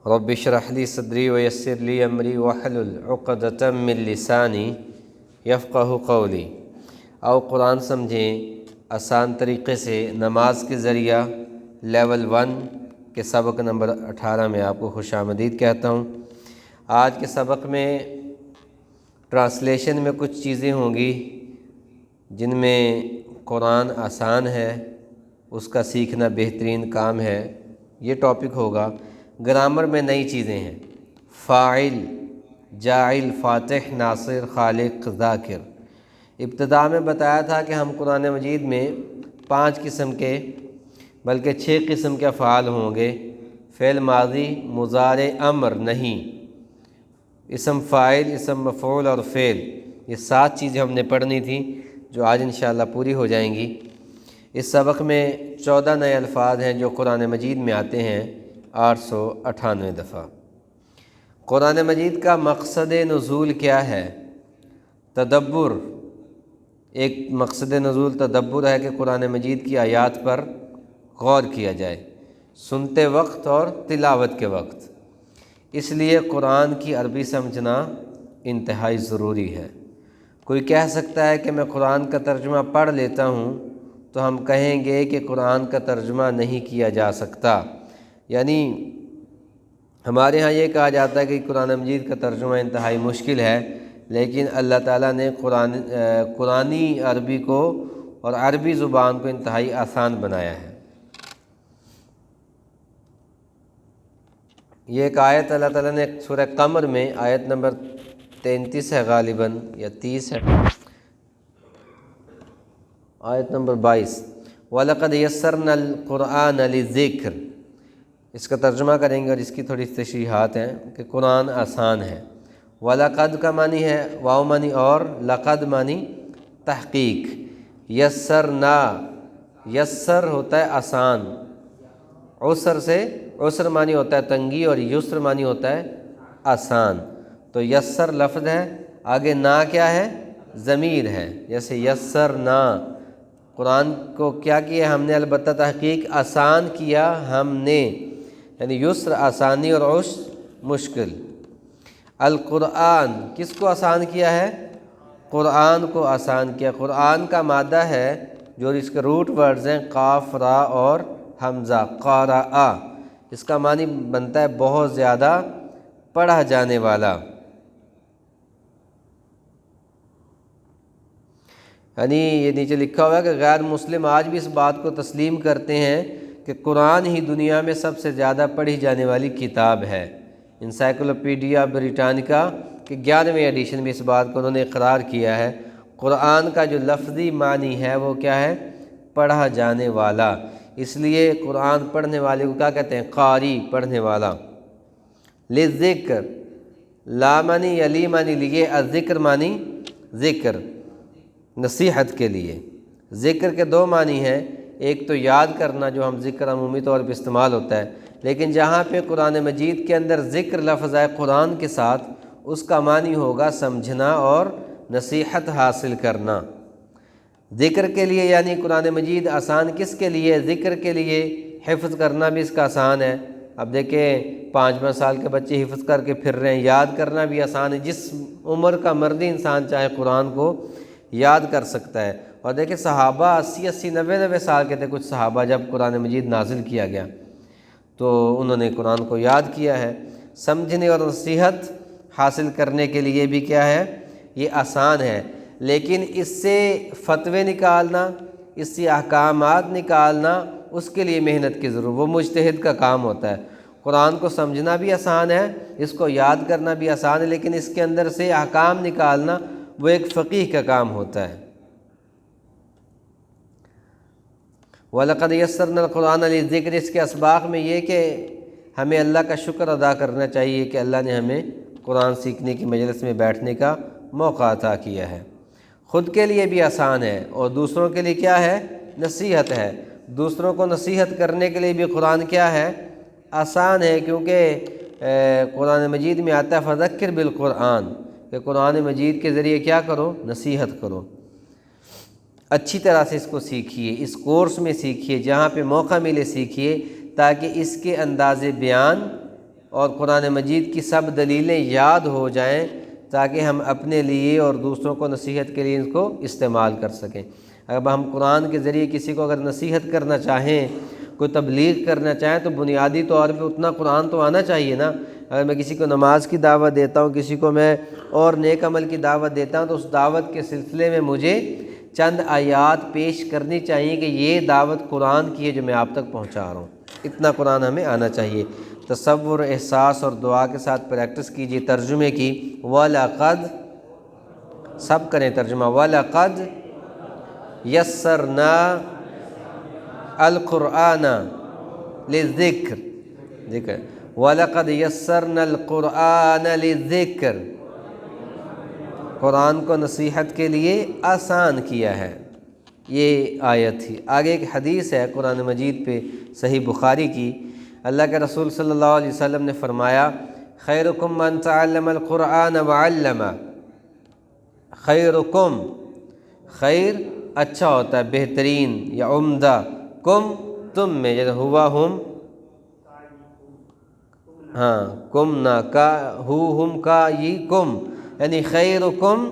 رب اشرح لی صدری ویسر لی امری واحلل عقدۃ من لسانی یفقہوا قولی۔ آؤ قرآن سمجھیں آسان طریقے سے نماز کے ذریعہ لیول 1 کے سبق نمبر 18 میں آپ کو خوش آمدید کہتا ہوں۔ آج کے سبق میں ٹرانسلیشن میں کچھ چیزیں ہوں گی جن میں قرآن آسان ہے، اس کا سیکھنا بہترین کام ہے، یہ ٹاپک ہوگا۔ گرامر میں نئی چیزیں ہیں، فاعل، جاعل، فاتح، ناصر، خالق، ذاکر۔ ابتدا میں بتایا تھا کہ ہم قرآن مجید میں 5 قسم کے بلکہ 6 قسم کے افعال ہوں گے، فعل ماضی، مضارع، امر نہیں، اسم فاعل، اسم مفعول اور فعل۔ یہ 7 چیزیں ہم نے پڑھنی تھیں جو آج انشاءاللہ پوری ہو جائیں گی۔ اس سبق میں 14 نئے الفاظ ہیں جو قرآن مجید میں آتے ہیں 898 دفعہ۔ قرآن مجید کا مقصد نزول کیا ہے؟ تدبر۔ ایک مقصد نزول تدبر ہے کہ قرآن مجید کی آیات پر غور کیا جائے، سنتے وقت اور تلاوت کے وقت۔ اس لیے قرآن کی عربی سمجھنا انتہائی ضروری ہے۔ کوئی کہہ سکتا ہے کہ میں قرآن کا ترجمہ پڑھ لیتا ہوں، تو ہم کہیں گے کہ قرآن کا ترجمہ نہیں کیا جا سکتا۔ یعنی ہمارے ہاں یہ کہا جاتا ہے کہ قرآن مجید کا ترجمہ انتہائی مشکل ہے، لیکن اللہ تعالیٰ نے قرآنی عربی کو اور عربی زبان کو انتہائی آسان بنایا ہے۔ یہ ایک آیت اللہ تعالیٰ نے سورہ قمر میں آیت نمبر 33 ہے غالباً یا 30 ہے، آیت نمبر 22، وَلَقَدْ يَسَّرْنَا الْقُرْآنَ لِلذِّكْرِ۔ اس کا ترجمہ کریں گے اور اس کی تھوڑی تشریحات ہیں کہ قرآن آسان ہے۔ وَلَقَدْ کا معنی ہے واو معنی اور، لقد معنی تحقیق۔ یسرنا، یسر ہوتا ہے آسان، عسر سے عسر معنی ہوتا ہے تنگی اور یسر معنی ہوتا ہے آسان۔ تو یسر لفظ ہے، آگے نا کیا ہے؟ ضمیر ہے۔ جیسے یسرنا، قرآن کو کیا کیا ہم نے؟ البتہ تحقیق آسان کیا ہم نے، یعنی یسر آسانی اور عسر مشکل۔ القرآن کس کو آسان کیا ہے؟ قرآن کو آسان کیا۔ قرآن کا مادہ ہے جو اس کے روٹ ورڈز ہیں قاف، را اور حمزہ، قارآ۔ اس کا معنی بنتا ہے بہت زیادہ پڑھا جانے والا۔ یعنی یہ نیچے لکھا ہوا ہے کہ غیر مسلم آج بھی اس بات کو تسلیم کرتے ہیں کہ قرآن ہی دنیا میں سب سے زیادہ پڑھی جانے والی کتاب ہے۔ انسائکلوپیڈیا بریٹانیکا کے 11ویں ایڈیشن میں اس بات کو انہوں نے اقرار کیا ہے۔ قرآن کا جو لفظی معنی ہے وہ کیا ہے؟ پڑھا جانے والا۔ اس لیے قرآن پڑھنے والے کو کیا کہتے ہیں؟ قاری، پڑھنے والا۔ للذکر، لا معنی یلی معنی لیے، الذکر معنی ذکر، نصیحت کے لیے۔ ذکر کے 2 معنی ہیں، ایک تو یاد کرنا جو ہم ذکر عمومی طور پہ استعمال ہوتا ہے، لیکن جہاں پہ قرآن مجید کے اندر ذکر لفظ ہے قرآن کے ساتھ، اس کا معنی ہوگا سمجھنا اور نصیحت حاصل کرنا۔ ذکر کے لیے یعنی قرآن مجید آسان کس کے لیے؟ ذکر کے لیے۔ حفظ کرنا بھی اس کا آسان ہے۔ اب دیکھیں 5 سال کے بچے حفظ کر کے پھر رہے ہیں، یاد کرنا بھی آسان ہے۔ جس عمر کا مرضی انسان چاہے قرآن کو یاد کر سکتا ہے۔ اور دیکھیں صحابہ 80 90 سال کے تھے کچھ صحابہ جب قرآن مجید نازل کیا گیا، تو انہوں نے قرآن کو یاد کیا ہے۔ سمجھنے اور نصیحت حاصل کرنے کے لیے بھی کیا ہے؟ یہ آسان ہے، لیکن اس سے فتوے نکالنا، اس سے احکامات نکالنا، اس کے لیے محنت کی ضرورت، وہ مجتہد کا کام ہوتا ہے۔ قرآن کو سمجھنا بھی آسان ہے، اس کو یاد کرنا بھی آسان ہے، لیکن اس کے اندر سے احکام نکالنا وہ ایک فقیہ کا کام ہوتا ہے۔ وَلَقَدْ يَسَّرْنَا الْقُرْآنَ لِلذِّكْرِ، اس کے اسباق میں یہ کہ ہمیں اللہ کا شکر ادا کرنا چاہیے کہ اللہ نے ہمیں قرآن سیکھنے کی مجلس میں بیٹھنے کا موقع عطا کیا ہے۔ خود کے لیے بھی آسان ہے اور دوسروں کے لیے کیا ہے؟ نصیحت ہے۔ دوسروں کو نصیحت کرنے کے لیے بھی قرآن کیا ہے؟ آسان ہے، کیونکہ قرآن مجید میں آتا ہے فذکر بالقرآن، کہ قرآن مجید کے ذریعے کیا کرو؟ نصیحت کرو۔ اچھی طرح سے اس کو سیکھیے، اس کورس میں سیکھیے، جہاں پہ موقع ملے سیکھیے، تاکہ اس کے انداز بیان اور قرآن مجید کی سب دلیلیں یاد ہو جائیں تاکہ ہم اپنے لیے اور دوسروں کو نصیحت کے لیے اس کو استعمال کر سکیں۔ اگر ہم قرآن کے ذریعے کسی کو اگر نصیحت کرنا چاہیں، کوئی تبلیغ کرنا چاہیں، تو بنیادی طور پہ اتنا قرآن تو آنا چاہیے نا۔ اگر میں کسی کو نماز کی دعوت دیتا ہوں، کسی کو میں اور نیک عمل کی دعوت دیتا ہوں، تو اس دعوت کے سلسلے میں مجھے چند آیات پیش کرنی چاہیے کہ یہ دعوت قرآن کی ہے جو میں آپ تک پہنچا رہا ہوں۔ اتنا قرآن ہمیں آنا چاہیے۔ تصور، احساس اور دعا کے ساتھ پریکٹس کیجیے ترجمے کی۔ وَلَقَدْ، سب کریں ترجمہ، وَلَقَدْ یسرنا القرآن للذکر، ذکر، وَلَقَدْ یسرنا القرآن للذکر، قرآن کو نصیحت کے لیے آسان کیا ہے۔ یہ آیت تھی۔ آگے ایک حدیث ہے قرآن مجید پہ صحیح بخاری کی، اللہ کے رسول صلی اللہ علیہ وسلم نے فرمایا، خیرکم من تعلم القرآن وعلمہ، خیرکم، خیر اچھا ہوتا ہے، بہترین یا عمدہ، کم تم میں، جیسے ہوا ہم، ہاں کم نہ کا، ہم کا یہ کم، یعنی خیرکم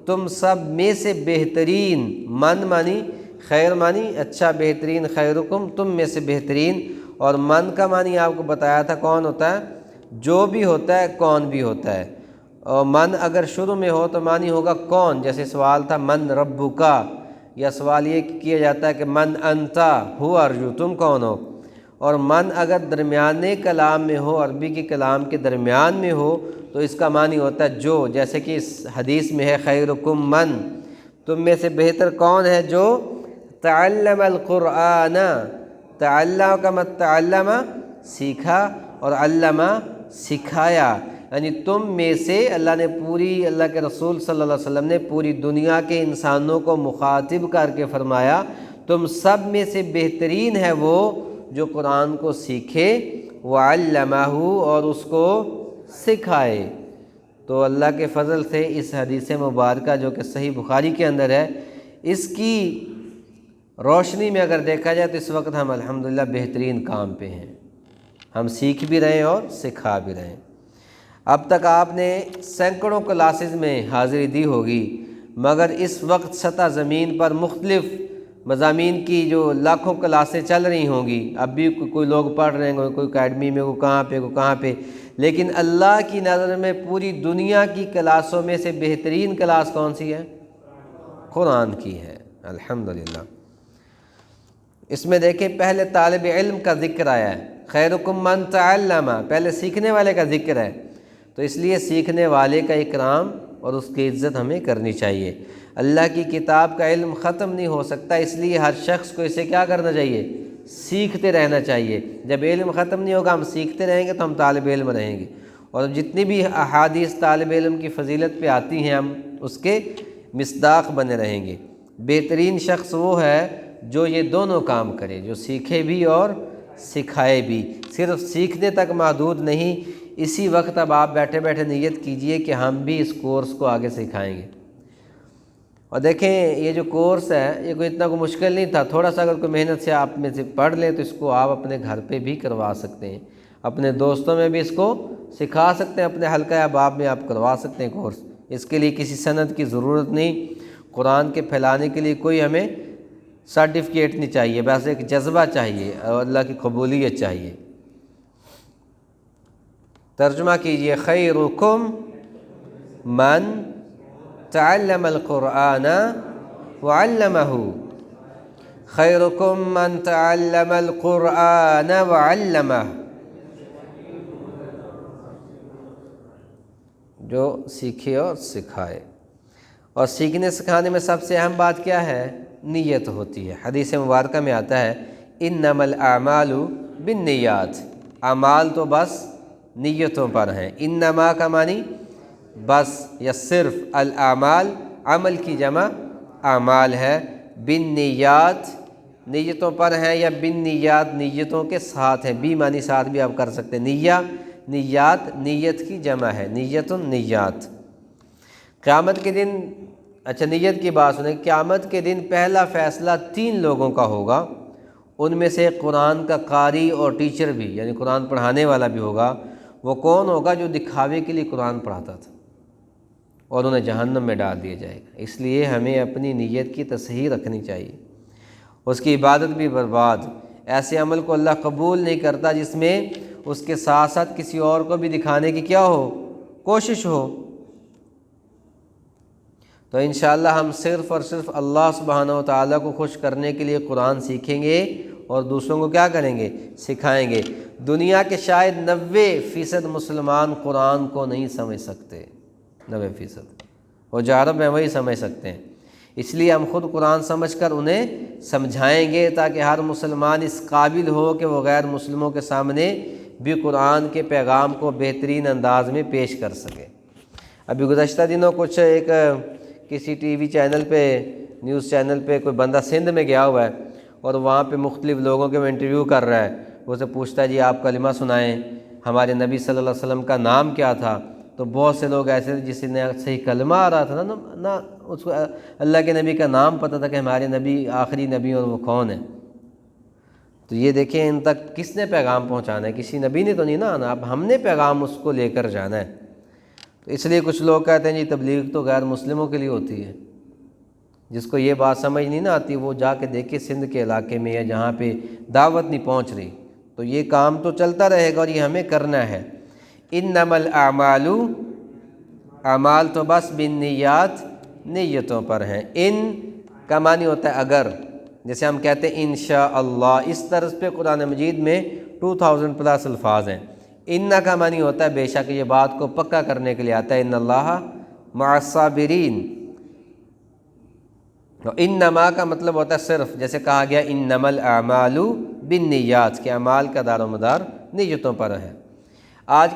تم سب میں سے بہترین، من مانی خیر مانی اچھا بہترین، خیرکم تم میں سے بہترین، اور من کا معنی آپ کو بتایا تھا کون ہوتا ہے، جو بھی ہوتا ہے کون بھی ہوتا ہے، اور من اگر شروع میں ہو تو معنی ہوگا کون، جیسے سوال تھا من ربکا، یا سوال یہ کیا جاتا ہے کہ من انتا، ہو ارجو تم کون ہو، اور من اگر درمیانے کلام میں ہو، عربی کے کلام کے درمیان میں ہو تو اس کا معنی ہوتا ہے جو، جیسے کہ اس حدیث میں ہے خیرکم من، تم میں سے بہتر کون ہے جو تعلم القرآن، تعلم کا مت تعلم سیکھا، اور علمہ سکھایا، یعنی تم میں سے اللہ نے پوری، اللہ کے رسول صلی اللہ علیہ وسلم نے پوری دنیا کے انسانوں کو مخاطب کر کے فرمایا تم سب میں سے بہترین ہے وہ جو قرآن کو سیکھے، وعلمہ، اور اس کو سکھائے۔ تو اللہ کے فضل سے اس حدیث مبارکہ جو کہ صحیح بخاری کے اندر ہے، اس کی روشنی میں اگر دیکھا جائے تو اس وقت ہم الحمدللہ بہترین کام پہ ہیں، ہم سیکھ بھی رہے ہیں اور سکھا بھی رہے ہیں۔ اب تک آپ نے سینکڑوں کلاسز میں حاضری دی ہوگی، مگر اس وقت سطح زمین پر مختلف مضامین کی جو لاکھوں کلاسیں چل رہی ہوں گی، اب بھی کوئی لوگ پڑھ رہے ہیں، کوئی اکیڈمی میں، کوئی کہاں پہ، لیکن اللہ کی نظر میں پوری دنیا کی کلاسوں میں سے بہترین کلاس کون سی ہے؟ قرآن کی ہے، الحمدللہ۔ اس میں دیکھیں پہلے طالب علم کا ذکر آیا ہے، خیرکم من تعلم، پہلے سیکھنے والے کا ذکر ہے، تو اس لیے سیکھنے والے کا اکرام اور اس کی عزت ہمیں کرنی چاہیے۔ اللہ کی کتاب کا علم ختم نہیں ہو سکتا، اس لیے ہر شخص کو اسے کیا کرنا چاہیے؟ سیکھتے رہنا چاہیے۔ جب علم ختم نہیں ہوگا، ہم سیکھتے رہیں گے تو ہم طالب علم رہیں گے، اور جتنی بھی احادیث طالب علم کی فضیلت پہ آتی ہیں ہم اس کے مصداق بنے رہیں گے۔ بہترین شخص وہ ہے جو یہ دونوں کام کرے، جو سیکھے بھی اور سکھائے بھی، صرف سیکھنے تک محدود نہیں۔ اسی وقت اب آپ بیٹھے بیٹھے نیت کیجئے کہ ہم بھی اس کورس کو آگے سکھائیں گے۔ اور دیکھیں یہ جو کورس ہے یہ کوئی اتنا کوئی مشکل نہیں تھا، تھوڑا سا اگر کوئی محنت سے آپ میں سے پڑھ لیں تو اس کو آپ اپنے گھر پہ بھی کروا سکتے ہیں، اپنے دوستوں میں بھی اس کو سکھا سکتے ہیں، اپنے حلقہ احباب میں آپ کروا سکتے ہیں کورس۔ اس کے لیے کسی سند کی ضرورت نہیں، قرآن کے پھیلانے کے لیے کوئی ہمیں سرٹیفکیٹ نہیں چاہیے، بس ایک جذبہ چاہیے اور اللہ کی قبولیت چاہیے۔ ترجمہ کیجئے، خیرکم من تعلم القرآن وعلمہ، خیرکم من تعلم القرآن وعلمہ، جو سیکھے اور سکھائے۔ اور سیکھنے سکھانے میں سب سے اہم بات کیا ہے؟ نیت ہوتی ہے۔ حدیث مبارکہ میں آتا ہے انما الاعمال بالنیات، اعمال تو بس نیتوں پر ہیں۔ انما کا معنی بس یا صرف، الاعمال عمل کی جمع اعمال ہے، بالنیات نیتوں پر ہیں، یا بالنیات نیتوں کے ساتھ ہیں، بی معنی ساتھ بھی آپ کر سکتے ہیں، نیات نیت کی جمع ہے، نیت النیات۔ قیامت کے دن، اچھا نیت کی بات سنیں، قیامت کے دن پہلا فیصلہ 3 لوگوں کا ہوگا، ان میں سے قرآن کا قاری اور ٹیچر بھی، یعنی قرآن پڑھانے والا بھی ہوگا، وہ کون ہوگا جو دکھاوے کے لیے قرآن پڑھاتا تھا، اور انہیں جہنم میں ڈال دیا جائے گا۔ اس لیے ہمیں اپنی نیت کی تصحیح رکھنی چاہیے۔ اس کی عبادت بھی برباد، ایسے عمل کو اللہ قبول نہیں کرتا جس میں اس کے ساتھ ساتھ کسی اور کو بھی دکھانے کی کیا ہو، کوشش ہو۔ تو انشاءاللہ ہم صرف اور صرف اللہ سبحانہ و تعالیٰ کو خوش کرنے کے لیے قرآن سیکھیں گے اور دوسروں کو کیا کریں گے، سکھائیں گے۔ دنیا کے شاید 90% مسلمان قرآن کو نہیں سمجھ سکتے، 90%، اور جو عرب ہیں وہی سمجھ سکتے ہیں۔ اس لیے ہم خود قرآن سمجھ کر انہیں سمجھائیں گے تاکہ ہر مسلمان اس قابل ہو کہ وہ غیر مسلموں کے سامنے بھی قرآن کے پیغام کو بہترین انداز میں پیش کر سکے۔ ابھی گزشتہ دنوں کچھ ایک کسی ٹی وی چینل پہ، نیوز چینل پہ کوئی بندہ سندھ میں گیا ہوا ہے، اور وہاں پہ مختلف لوگوں کے وہ انٹرویو کر رہا ہے۔ وہ سے پوچھتا ہے جی آپ کلمہ سنائیں، ہمارے نبی صلی اللہ علیہ وسلم کا نام کیا تھا؟ تو بہت سے لوگ ایسے تھے جس نے صحیح کلمہ آ رہا تھا نہ اس کو اللہ کے نبی کا نام پتہ تھا کہ ہمارے نبی آخری نبی اور وہ کون ہیں۔ تو یہ دیکھیں ان تک کس نے پیغام پہنچانا ہے، کسی نبی نے تو نہیں نا آنا، اب ہم نے پیغام اس کو لے کر جانا ہے۔ تو اس لیے کچھ لوگ کہتے ہیں جی تبلیغ تو غیر مسلموں کے لیے ہوتی ہے۔ جس کو یہ بات سمجھ نہیں نہ آتی وہ جا کے دیکھے سندھ کے علاقے میں یا جہاں پہ دعوت نہیں پہنچ رہی، تو یہ کام تو چلتا رہے گا اور یہ ہمیں کرنا ہے۔ انما الاعمال، اعمال تو بس بالنیات، نیتوں پر ہیں۔ ان کا معنی ہوتا ہے اگر، جیسے ہم کہتے ہیں انشاءاللہ، اس طرز پہ قرآن مجید میں 2000+ الفاظ ہیں۔ ان کا معنی ہوتا ہے بے شک، یہ بات کو پکا کرنے کے لیے آتا ہے، ان اللہ مع الصابرین۔ انما کا مطلب ہوتا ہے صرف، جیسے کہا گیا انما الاعمال بالنیات، کہ اعمال کا دار و مدار نیتوں پر ہے۔ آج کے